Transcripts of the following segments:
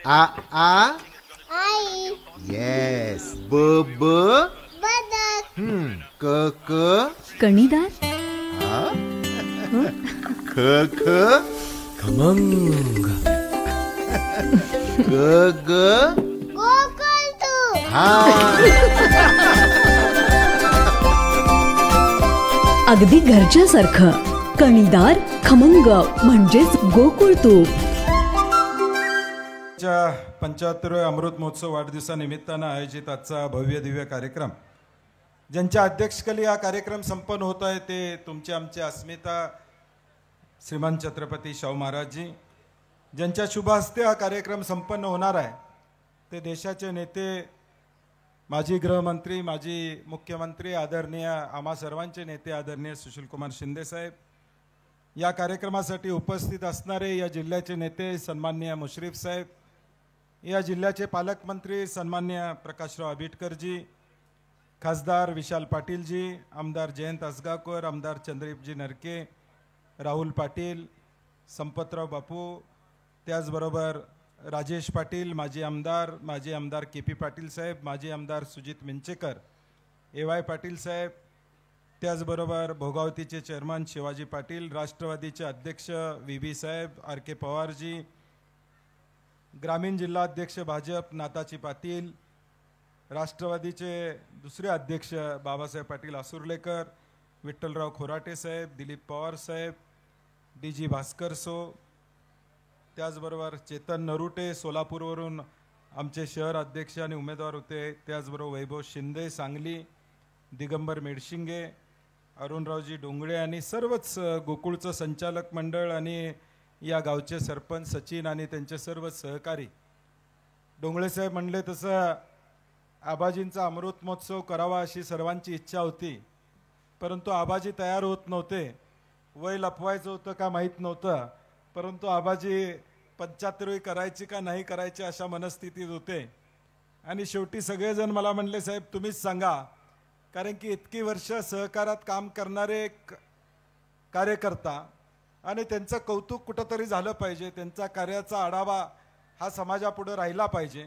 आ आ आई. Yes. ब ब बदक. क क कणीदार. ख ख खमंग. ग ग गोकुळ तू. हा. अगदी घरच्यासारखं. कणीदार खमंग म्हणजेच गोकुळ तूप. 75व्या अमृत महोत्सव वाढदिवसानिमित्तानं आयोजित आजचा भव्य दिव्य कार्यक्रम, ज्यांच्या अध्यक्षतेखाली हा कार्यक्रम संपन्न होत आहे ते तुमचे आमचे अस्मिता श्रीमान छत्रपती शाहू महाराजजी, ज्यांच्या शुभ हस्ते हा कार्यक्रम संपन्न होणार आहे ते देशाचे नेते, माजी गृहमंत्री, माजी मुख्यमंत्री, आदरणीय आम्हा सर्वांचे नेते आदरणीय सुशीलकुमार शिंदे साहेब, या कार्यक्रमासाठी उपस्थित असणारे या जिल्ह्याचे नेते सन्माननीय मुश्रीफ साहेब, या जिल्ह्याचे पालकमंत्री सन्माननीय प्रकाशराव आबिटकरजी, खासदार विशाल पाटीलजी, आमदार जयंत असगावकर, आमदार चंद्रदीपजी नरके, राहुल पाटील, संपतराव बापू, त्याचबरोबर राजेश पाटील, माजी आमदार के पी पाटील साहेब, माजी आमदार सुजित मिंचेकर, ए पाटील साहेब, त्याचबरोबर भोगावतीचे चेअरमन शिवाजी पाटील, राष्ट्रवादीचे अध्यक्ष व्ही साहेब, आर के पवारजी, ग्रामीण जिल्हा अध्यक्ष भाजप नाताजी पाटील, राष्ट्रवादीचे दुसरे अध्यक्ष बाबासाहेब पाटील आसुर्लेकर, विठ्ठलराव खोराटे साहेब, दिलीप पवार साहेब, डी जी भास्कर सो, त्याचबरोबर चेतन नरुटे सोलापूरवरून आमचे शहर अध्यक्ष आणि उमेदवार होते, त्याचबरोबर वैभव शिंदे सांगली, दिगंबर मेडशिंगे, अरुणरावजी डोंगळे आणि सर्वच गोकुळचं संचालक मंडळ आणि या गावचे सरपंच सचिन आणि त्यांचे सर्व सहकारी. डोंगळे साहेब म्हणले तसं आबाजींचा अमृत महोत्सव करावा अशी सर्वांची इच्छा होती, परंतु आबाजी तयार होत नव्हते. वय लपवायचं होतं का माहीत नव्हतं, परंतु आबाजी 75वी करायची का नाही करायची अशा मनस्थितीत होते. आणि शेवटी सगळेजण मला म्हणले साहेब तुम्हीच सांगा, कारण की इतकी वर्ष सहकारात काम करणारे कार्यकर्ता आणि त्यांचं कौतुक कुठंतरी झालं पाहिजे, त्यांचा कार्याचा आढावा हा समाजापुढे राहिला पाहिजे,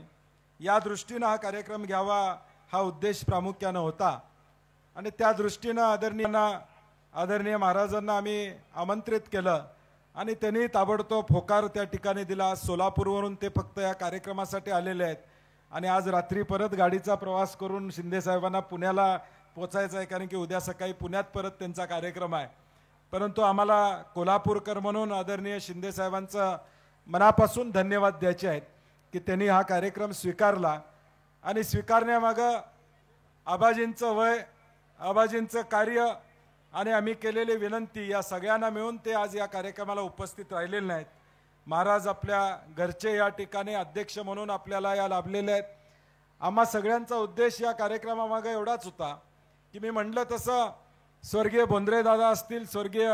या दृष्टीनं हा कार्यक्रम घ्यावा हा उद्देश प्रामुख्यानं होता. आणि त्या दृष्टीनं आदरणीय महाराजांना आम्ही आमंत्रित केलं आणि त्यांनी ताबडतोब होकार त्या ठिकाणी दिला. सोलापूरवरून ते फक्त या कार्यक्रमासाठी आलेले आहेत आणि आज रात्री परत गाडीचा प्रवास करून शिंदे साहेबांना पुण्याला पोचायचं आहे, कारण की उद्या सकाळी पुण्यात परत त्यांचा कार्यक्रम आहे. परंतु आम्हाला कोल्हापूरकर म्हणून आदरणीय शिंदे साहेबांचं मनापासून धन्यवाद द्यायचे आहेत की त्यांनी हा कार्यक्रम स्वीकारला. आणि स्वीकारण्यामागं आबाजींचं वय, आबाजींचं कार्य आणि आम्ही केलेली विनंती या सगळ्यांना मिळून ते आज या कार्यक्रमाला उपस्थित राहिलेले नाहीत. महाराज आपल्या घरचे या ठिकाणी अध्यक्ष म्हणून आपल्याला या लाभलेले आहेत. आम्हा सगळ्यांचा उद्देश या कार्यक्रमामागे एवढाच होता की मी म्हटलं तसं स्वर्गीय बोंद्रे दादा असतील, स्वर्गीय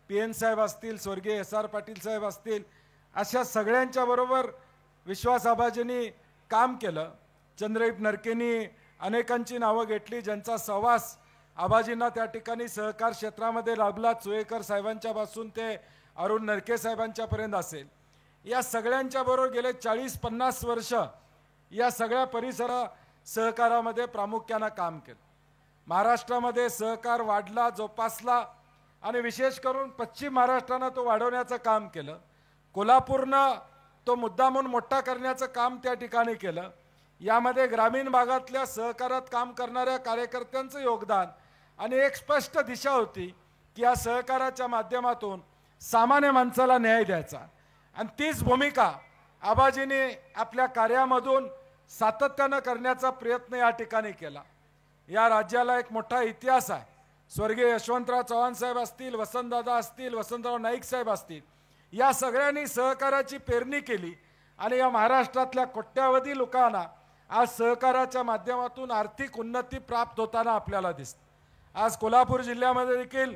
PN साहेब असतील, स्वर्गीय SR पाटील साहेब असतील, अशा सगळ्यांच्या बरोबर विश्वास आबाजींनी काम केलं. चंद्रदीप नरकेंनी अनेकांची नावं घेतली ज्यांचा सहवास आबाजींना त्या ठिकाणी सहकार क्षेत्रामध्ये लाभला. चुएकर साहेबांच्यापासून ते अरुण नरके साहेबांच्यापर्यंत असेल, या सगळ्यांच्या बरोबर गेले 40-50 वर्ष या सगळ्या सहकारामध्ये प्रामुख्यानं काम केलं. महाराष्ट्रामध्ये सहकार वाढला, जोपासला आणि विशेष करून पश्चिम महाराष्ट्रानं तो वाढवण्याचं काम केलं. कोल्हापूरनं तो मुद्दामून मोठा करण्याचं काम त्या ठिकाणी केलं. यामध्ये ग्रामीण भागातल्या सहकारात काम करणाऱ्या कार्यकर्त्यांचं योगदान आणि एक स्पष्ट दिशा होती की या सहकाराच्या माध्यमातून सामान्य माणसाला न्याय द्यायचा. आणि तीच भूमिका आबाजींनी आपल्या कार्यामधून सातत्यानं करण्याचा प्रयत्न या ठिकाणी केला. या राज्याला एक मोठा इतिहास आहे. स्वर्गीय यशवंतराव चव्हाण साहेब असतील, वसंतदादा असतील, वसंतराव नाईक साहेब असतील, या सगळ्यांनी सहकाराची पेरणी केली आणि या महाराष्ट्रातल्या कोट्यावधी लोकांना आज सहकाराच्या माध्यमातून आर्थिक उन्नती प्राप्त होताना आपल्याला दिसते. आज कोल्हापूर जिल्ह्यामध्ये देखील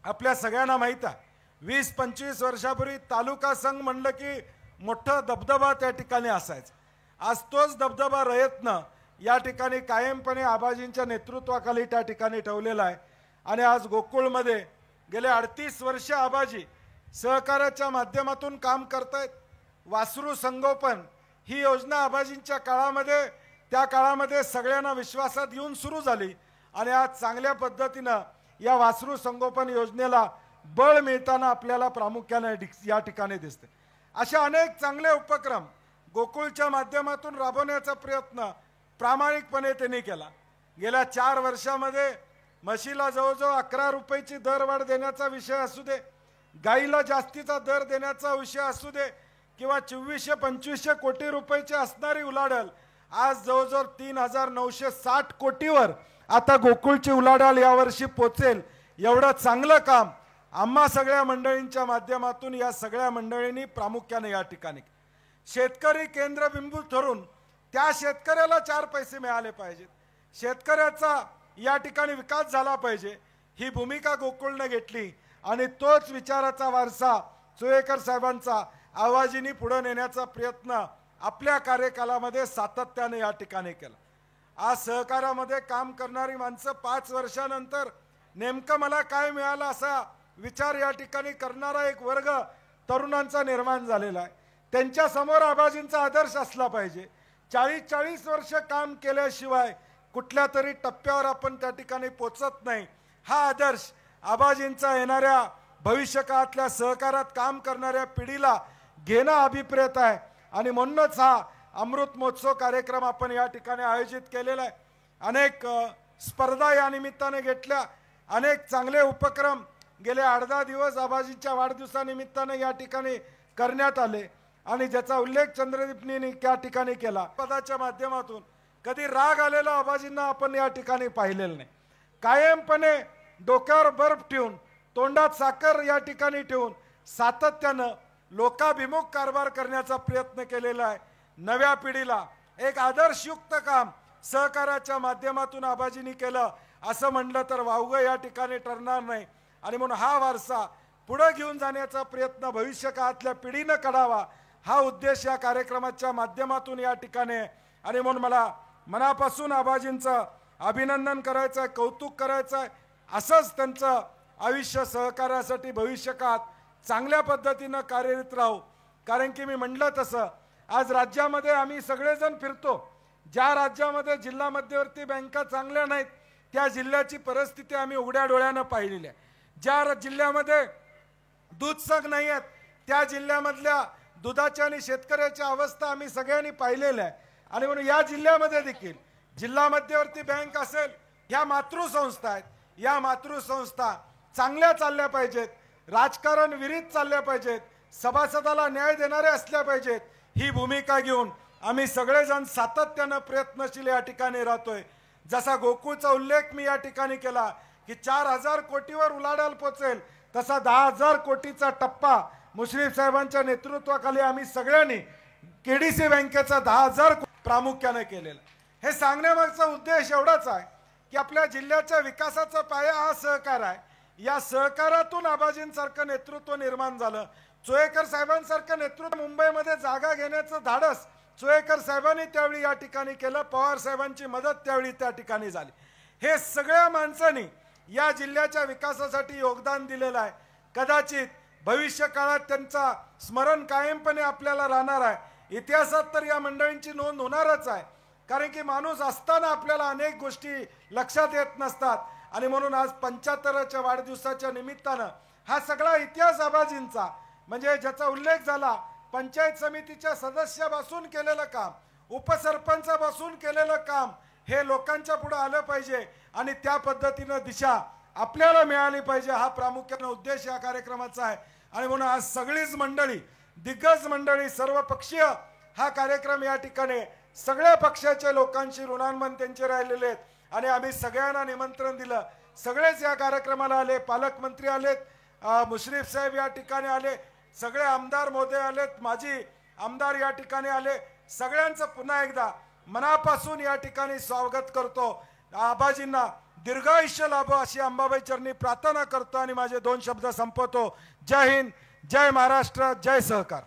आपल्या सगळ्यांना माहीत आहे 20-25 वर्षापूर्वी तालुका संघ म्हणलं की मोठा दबदबा त्या ठिकाणी असायचा. आज तोच दबदबा रयत्न या ठिकाणी कायमपणे आबाजींच्या नेतृत्वाखाली त्या ठिकाणी ठेवलेला आहे. आणि आज गोकुळमध्ये गेले 38 वर्ष आबाजी सहकाराच्या माध्यमातून काम करतायत. वासरू संगोपन ही योजना आबाजींच्या काळामध्ये त्या काळामध्ये सगळ्यांना विश्वासात घेऊन सुरू झाली आणि आज चांगल्या पद्धतीनं या वासरू संगोपन योजनेला बळ मिळताना आपल्याला प्रामुख्याने या ठिकाणी दिसते. अशा अनेक चांगले उपक्रम गोकुळच्या माध्यमातून राबवण्याचा प्रयत्न प्रामाणिकपणे त्यांनी केला. गेल्या 4 वर्षामध्ये म्हशीला जवळजवळ 11 रुपयाची दरवाढ देण्याचा विषय असू दे, गाईला जास्तीचा दर देण्याचा विषय असू दे किंवा 2400-2500 कोटी रुपयाची असणारी उलाढाल आज जवळजवळ 3960 कोटीवर आता गोकुळची उलाढाल यावर्षी पोचेल. एवढं चांगलं काम आम्हा सगळ्या मंडळींच्या माध्यमातून या सगळ्या मंडळींनी प्रामुख्याने या ठिकाणी शेतकरी केंद्रबिंदू ठरून त्या शेतकऱ्याला 4 पैसे मिळाले पाहिजेत, शेतकऱ्याचा या ठिकाणी विकास झाला पाहिजे, ही भूमिका गोकुळने घेतली आणि तोच विचाराचा वारसा चोयेकर साहेबांचा आवाजीने पुढे नेण्याचा प्रयत्न आपल्या कार्यकालामध्ये सातत्याने या ठिकाणी केला. आज सहकारामध्ये काम करणारी माणसं 5 वर्षानंतर नेमकं मला काय मिळालं असा विचार या ठिकाणी करणारा एक वर्ग तरुणांचा निर्माण झालेला आहे. त्यांच्या समोर आबाजींचा आदर्श असला पाहिजे. 40 वर्ष काम केल्याशिवाय कुठल्या तरी टप्प्यावर आपण त्या ठिकाणी पोचत नाही. हा आदर्श आबाजींचा येणाऱ्या भविष्यकाळातल्या सहकारात काम करणाऱ्या पिढीला घेणं अभिप्रेत आहे आणि म्हणूनच हा अमृत महोत्सव कार्यक्रम आपण या ठिकाणी आयोजित केलेला आहे. अनेक स्पर्धा या निमित्ताने घेतल्या, अनेक चांगले उपक्रम गेले 8-10 दिवस आबाजींच्या वाढदिवसानिमित्ताने या ठिकाणी करण्यात आले आणि ज्याचा उल्लेख चंद्रदीपनी या ठिकाणी केला. पदाच्या माध्यमातून कधी राग आलेला आबाजींना आपण या ठिकाणी पाहिलेलं नाही. कायमपणे डोक्यावर बर्फ ठेवून तोंडात साखर या ठिकाणी ठेवून सातत्यानं लोकाभिमुख कारभार करण्याचा प्रयत्न केलेला आहे. नव्या पिढीला एक आदर्शयुक्त काम सहकाराच्या माध्यमातून आबाजींनी केलं असं म्हणलं तर वावगं या ठिकाणी ठरणार नाही आणि म्हणून हा वारसा पुढे घेऊन जाण्याचा प्रयत्न भविष्यकाळातल्या पिढीनं करावा हा उद्देश या कार्यक्रमाच्या माध्यमातून या ठिकाणी आणि म्हणून मला मनापासून आबाजींचं अभिनंदन करायचं आहे, कौतुक करायचं आहे. असंच त्यांचं आयुष्य सहकार्यासाठी भविष्यकाळात चांगल्या पद्धतीनं कार्यरत राहू. कारण की मी म्हटलं तसं आज राज्यामध्ये आम्ही सगळेजण फिरतो. ज्या राज्यामध्ये जिल्हा मध्यवर्ती बँका चांगल्या नाहीत त्या जिल्ह्याची परिस्थिती आम्ही उघड्या डोळ्यानं पाहिलेली आहे. ज्या जिल्ह्यामध्ये दूध संघ नाही आहेत त्या जिल्ह्यामधल्या दुधाच्या आणि शेतकऱ्याच्या अवस्था आम्ही सगळ्यांनी पाहिलेल्या आहे आणि म्हणून या जिल्ह्यामध्ये देखील जिल्हा मध्यवर्ती बँक असेल, ह्या मातृसंस्था आहेत, या मातृसंस्था चांगल्या चालल्या पाहिजेत, राजकारण विरीत चालल्या पाहिजेत, सभासदाला न्याय देणारे असल्या पाहिजेत. ही भूमिका घेऊन आम्ही सगळेजण सातत्यानं प्रयत्नशील या ठिकाणी राहतोय. जसा गोकुळचा उल्लेख मी या ठिकाणी केला की 4000 कोटीवर उलाढाल पोचेल तसा 10,000 कोटीचा टप्पा मुश्रीफ साहेबांच्या नेतृत्वाखाली आम्ही सगळ्यांनी केडीसी बँकेचा 10,000 प्रामुख्याने केलेला. हे सांगण्यामागचा उद्देश एवढाच आहे की आपल्या जिल्ह्याच्या विकासाचा पाया हा सहकार आहे. या सहकारातून आबाजींसारखं नेतृत्व निर्माण झालं. चोयेकर साहेबांसारखं नेतृत्व मुंबईमध्ये जागा घेण्याचं धाडस चोयेकर साहेबांनी त्यावेळी या ठिकाणी केलं. पवार साहेबांची मदत त्यावेळी त्या ठिकाणी झाली. हे सगळ्या माणसांनी या जिल्ह्याच्या विकासासाठी योगदान दिलेलं आहे. कदाचित भविष्य काळात त्यांचा स्मरण कायमपणे आपल्याला राहणार आहे. इतिहासात तर या मंडळींची नोंद होणारच आहे. कारण की माणूस असताना आपल्याला अनेक गोष्टी लक्षात येत नसतात आणि म्हणून आज 75च्या वाढदिवसाच्या निमित्तानं हा सगळा इतिहास आबाजींचा म्हणजे ज्याचा उल्लेख झाला पंचायत समितीच्या सदस्यापासून केलेलं काम, उपसरपंचापासून केलेलं काम हे लोकांच्या पुढे आलं पाहिजे आणि त्या पद्धतीनं दिशा आपल्याला मिळाली पाहिजे. हा प्रामुख्याने उद्देश या कार्यक्रमाचा आहे आणि म्हणून आज सगळीच मंडळी, दिग्गज मंडळी, सर्व पक्षीय हा कार्यक्रम या ठिकाणी सगळ्या पक्षाच्या लोकांशी ऋणानुबंध त्यांचे राहिलेले आहेत आणि आम्ही सगळ्यांना निमंत्रण दिलं. सगळेच या कार्यक्रमाला आले. पालकमंत्री आलेत, मुश्रीफ साहेब या ठिकाणी आले, सगळे आमदार महोदय आलेत, माजी आमदार या ठिकाणी आले. सगळ्यांचं पुन्हा एकदा मनापासून या ठिकाणी स्वागत करतो. आबाजींना दीर्घायुष्य लाभो अशी अंबाबाई चरणी प्रार्थना करतो आणि माझे 2 शब्द संपवतो. जय हिंद, जय महाराष्ट्र, जय सहकार.